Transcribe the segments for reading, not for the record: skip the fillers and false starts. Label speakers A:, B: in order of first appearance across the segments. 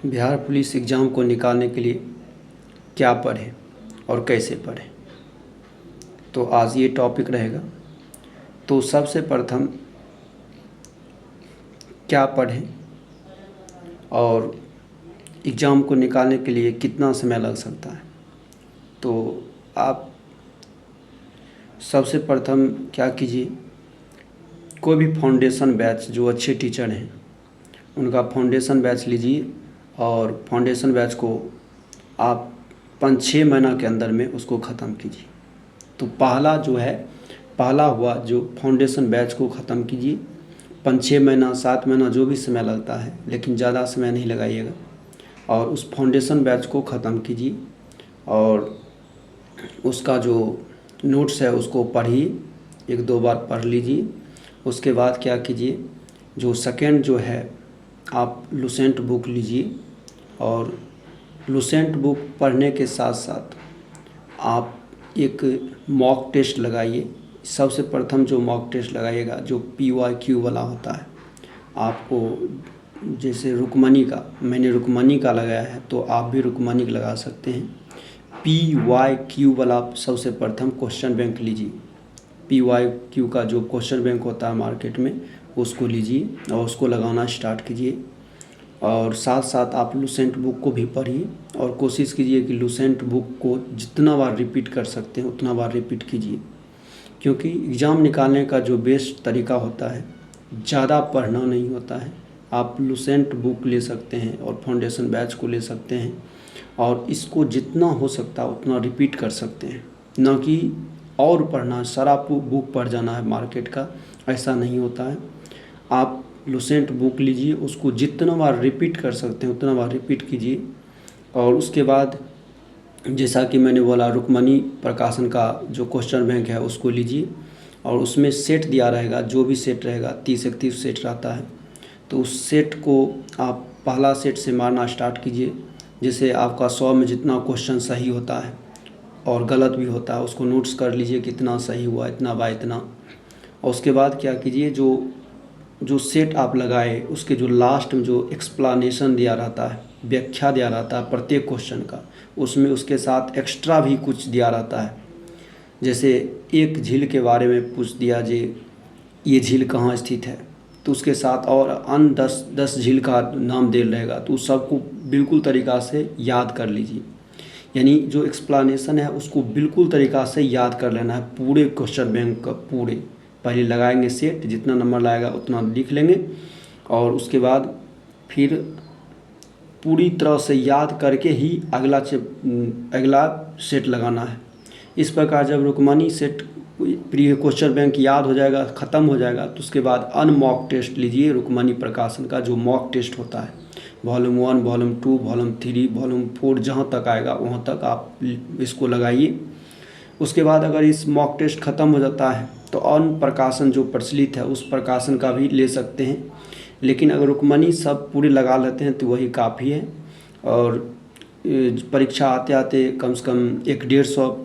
A: Bihar police exam को निकालने के लिए क्या पढ़ें और कैसे पढ़ें, तो आज ये टॉपिक रहेगा। तो सबसे प्रथम क्या पढ़ें और एग्ज़ाम को निकालने के लिए कितना समय लग सकता है। तो आप सबसे प्रथम क्या कीजिए, कोई भी फाउंडेशन बैच जो अच्छे टीचर हैं उनका फाउंडेशन बैच लीजिए और फाउंडेशन बैच को आप 5-6 महीना के अंदर में उसको ख़त्म कीजिए। तो पहला हुआ जो फाउंडेशन बैच को ख़त्म कीजिए। 5-6 महीना 7 महीना जो भी समय लगता है, लेकिन ज़्यादा समय नहीं लगाइएगा और उस फाउंडेशन बैच को ख़त्म कीजिए और उसका जो नोट्स है उसको पढ़िए, 1-2 बार पढ़ लीजिए। उसके बाद क्या कीजिए, जो सेकेंड जो है आप लुसेंट बुक लीजिए और लुसेंट बुक पढ़ने के साथ साथ आप एक मॉक टेस्ट लगाइए। सबसे प्रथम जो मॉक टेस्ट लगाइएगा जो PYQ वाला होता है, आपको जैसे रुक्मणी का, मैंने रुक्मणी का लगाया है तो आप भी रुक्मणी का लगा सकते हैं। PYQ वाला सबसे प्रथम क्वेश्चन बैंक लीजिए। PYQ का जो क्वेश्चन बैंक होता है मार्केट में उसको लीजिए और उसको लगाना स्टार्ट कीजिए और साथ साथ आप लुसेंट बुक को भी पढ़िए और कोशिश कीजिए कि लुसेंट बुक को जितना बार रिपीट कर सकते हैं उतना बार रिपीट कीजिए, क्योंकि एग्ज़ाम निकालने का जो बेस्ट तरीका होता है ज़्यादा पढ़ना नहीं होता है। आप लुसेंट बुक ले सकते हैं और फाउंडेशन बैच को ले सकते हैं और इसको जितना हो सकता है उतना रिपीट कर सकते हैं, ना कि और पढ़ना, सारा बुक पढ़ जाना है मार्केट का, ऐसा नहीं होता है। आप लुसेंट बुक लीजिए, उसको जितना बार रिपीट कर सकते हैं उतना बार रिपीट कीजिए और उसके बाद जैसा कि मैंने बोला रुक्मणी प्रकाशन का जो क्वेश्चन बैंक है उसको लीजिए और उसमें सेट दिया रहेगा, जो भी सेट रहेगा 30-31 सेट रहता है, तो उस सेट को आप पहला सेट से मारना स्टार्ट कीजिए। जैसे आपका 100 में जितना क्वेश्चन सही होता है और गलत भी होता है उसको नोट्स कर लीजिए, कितना सही हुआ, इतना बाय इतना। और उसके बाद क्या कीजिए, जो सेट आप लगाए उसके जो लास्ट में जो एक्सप्लेनेशन दिया रहता है, व्याख्या दिया रहता है प्रत्येक क्वेश्चन का, उसमें उसके साथ एक्स्ट्रा भी कुछ दिया रहता है। जैसे एक झील के बारे में पूछ दिया जे ये झील कहाँ स्थित है, तो उसके साथ और अन्य 10 झील का नाम दे रहेगा, तो उस सबको बिल्कुल तरीक़ा से याद कर लीजिए। यानी जो एक्सप्लेनेशन है उसको बिल्कुल तरीक़ा से याद कर लेना है, पूरे क्वेश्चन बैंक का पूरे पहले लगाएंगे सेट, जितना नंबर लाएगा उतना लिख लेंगे और उसके बाद फिर पूरी तरह से याद करके ही अगला सेट लगाना है। इस प्रकार जब Rukmini set pre question bank याद हो जाएगा, ख़त्म हो जाएगा, तो उसके बाद अनमॉक टेस्ट लीजिए। रुक्मणी प्रकाशन का जो मॉक टेस्ट होता है वॉल्यूम 1, वॉल्यूम 2, वॉल्यूम 3, वॉल्यूम 4 जहाँ तक आएगा वहाँ तक आप इसको लगाइए। उसके बाद अगर इस मॉक टेस्ट ख़त्म हो जाता है तो अन्य प्रकाशन जो प्रचलित है उस प्रकाशन का भी ले सकते हैं, लेकिन अगर रुक्मणी सब पूरे लगा लेते हैं तो वही काफ़ी है। और परीक्षा आते आते कम से कम 100-150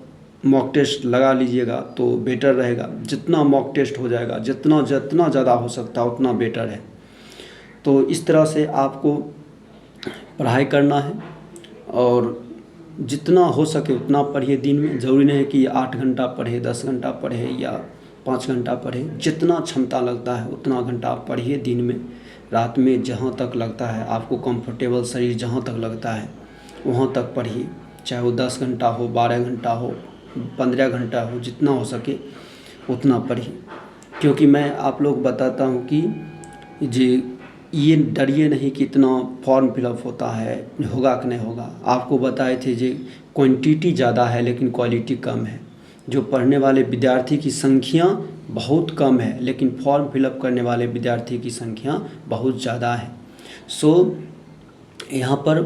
A: मॉक टेस्ट लगा लीजिएगा तो बेटर रहेगा। जितना मॉक टेस्ट हो जाएगा, जितना ज़्यादा हो सकता है उतना बेटर है। तो इस तरह से आपको पढ़ाई करना है और जितना हो सके उतना पढ़िए दिन में। ज़रूरी नहीं है कि 8 घंटा पढ़े, 10 घंटा पढ़े या 5 घंटा पढ़े, जितना क्षमता लगता है उतना घंटा आप पढ़िए दिन में। रात में जहाँ तक लगता है आपको कंफर्टेबल, शरीर जहाँ तक लगता है वहाँ तक पढ़िए, चाहे वो 10 घंटा हो, 12 घंटा हो, 15 घंटा हो, जितना हो सके उतना पढ़िए। क्योंकि मैं आप लोग बताता हूँ कि ये डरिए नहीं कि इतना फॉर्म फिलअप होता है, होगा कि नहीं होगा। आपको बताए थे जे क्वांटिटी ज़्यादा है लेकिन क्वालिटी कम है। जो पढ़ने वाले विद्यार्थी की संख्या बहुत कम है लेकिन फॉर्म फिलअप करने वाले विद्यार्थी की संख्या बहुत ज़्यादा है। सो यहाँ पर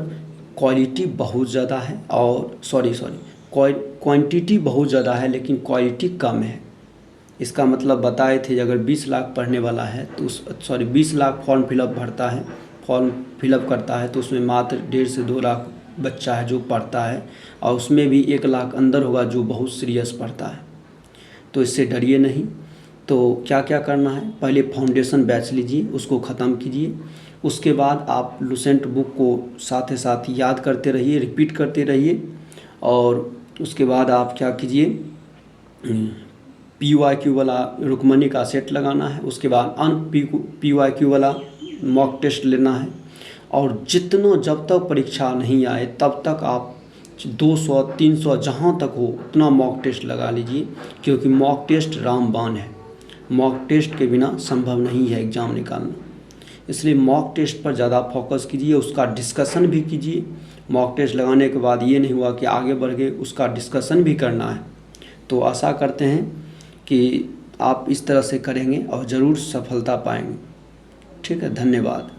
A: क्वालिटी बहुत ज़्यादा है और क्वांटिटी बहुत ज़्यादा है लेकिन क्वालिटी कम है। इसका मतलब बताए थे अगर 20 लाख पढ़ने वाला है तो 20 लाख फॉर्म फिलअप करता है तो उसमें मात्र 1.5 से 2 लाख बच्चा है जो पढ़ता है और उसमें भी 1 लाख अंदर होगा जो बहुत सीरियस पढ़ता है। तो इससे डरिए नहीं। तो क्या क्या करना है, पहले फाउंडेशन बैच लीजिए, उसको ख़त्म कीजिए। उसके बाद आप लुसेंट बुक को साथ ही साथ याद करते रहिए, रिपीट करते रहिए। और उसके बाद आप क्या कीजिए, PYQ वाला रुक्मणी का सेट लगाना है। उसके बाद PYQ वाला मॉक टेस्ट लेना है। और जब तक परीक्षा नहीं आए तब तक आप 200 300 जहाँ तक हो उतना मॉक टेस्ट लगा लीजिए, क्योंकि मॉक टेस्ट रामबाण है। मॉक टेस्ट के बिना संभव नहीं है एग्ज़ाम निकालना। इसलिए मॉक टेस्ट पर ज़्यादा फोकस कीजिए, उसका डिस्कशन भी कीजिए। मॉक टेस्ट लगाने के बाद ये नहीं हुआ कि आगे बढ़ गए, उसका डिस्कशन भी करना है। तो आशा करते हैं कि आप इस तरह से करेंगे और ज़रूर सफलता पाएंगे। ठीक है, धन्यवाद।